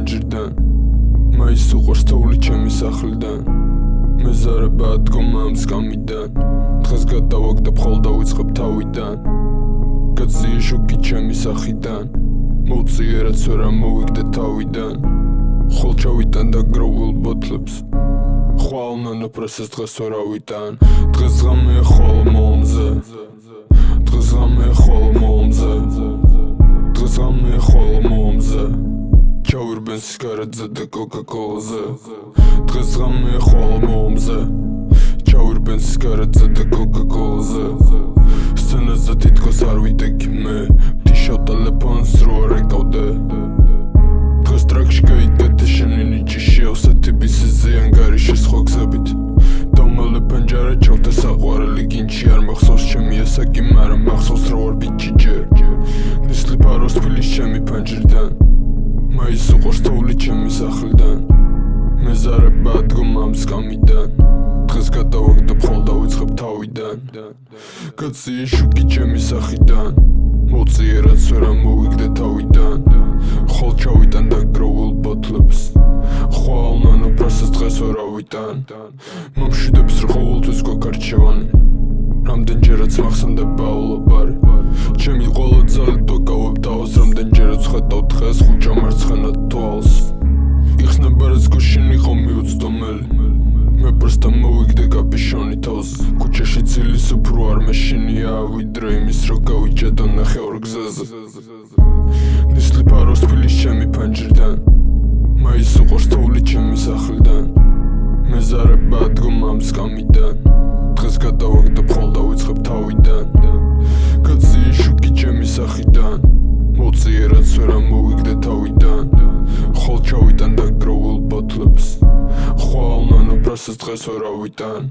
ფანჯრიდან მაის უყვარს თოვლი ჩემი სახლიდან მეზარება ადგომა ამ სკამიდან დღეს გადავაგდებ ხოლ დავიწყებ თავიდან კაცია შოკი ჩემი სახიდან მოვწიე რაც ვერ ამოვიგდე თავიდან ხოლ ჩავიტან და გროვილ ბოთლებს ხვალ ნანოფრესეს დღეს ვერ ავიტან დღეს ღამეა ხოლო მომზე დღეს ღამეა ხოლო მომზე დღეს ღამეა ხოლო მომზე ჩავირბენ სიგარეტზე და კოკა-კოლაზე დღეს ღამეა ხოლო მომზე ჩავირბენ სიგარეტზე და კოკა-კოლაზე სცენაზე თითქოს არ ვიდექი მე ვთიშავ ტელეფონს რო არ ეკავდე დღეს ტრაქში გაიგეთე შენი ნიჭი შეავსეთი ბისზე ანგარიში სხვა გზებით დავმალე პენჯარა ჩავდა საყვარელი გინჩი არ მახსოვს ჩემი ასაკი მაგრამ მახსოვს რა ვარ ბიჭი ჯერ ნისლი ფაროს ფილის ჩემი ფანჯრიდან მაის უყვარს თოვლი ჩემი სახლიდან მეზარება ადგომა ამ სკამიდან დღეს გადავაგდებ ხოლ დავიწყებ თავიდან კაცია შუქი ჩემი სახიდან მოვწიე რაც ვერ ამოვიგდე თავიდან ხოლ ჩავიტან და გროვილ ბოთლებს ხვალ ნანოფრესეს დღეს ვერ ავიტან მომშვიდებს რა ყოველთვის გვაქარჩევანი რამდენჯერაც მახსენდება ულობარი ჩემი ყველა ძალით ვაკავებ თავს რამდენჯერაც ხედავ დღეს ხუჭა მარცხენა თვალს იხსნება რაც გუშინ იყო მიუცდომელი მე პროსტა მოვიგდე კაპიშონი თავს ქუჩაში ცილის უფრო არ მეშინია ვიდრე იმის რო გავიჭედო ნახევარ გზაზე ნისლი ფაროს ფილის ჩემი ფანჯრიდან მაის უყვარს თოვლი ჩემი სახლიდან მეზარება ადგომა ამ სკამიდან დღეს გადავაგდებ ხოლ დავიწყებ თავიდან კაცია შუქი ჩემი სახიდან მოვწიე რაც ვერ ამოვიგდე თავიდან ხოლ ჩავიტან და გროვილ ბოთლებს ხვალ ნანოფრესეს დღეს ვერ ავიტან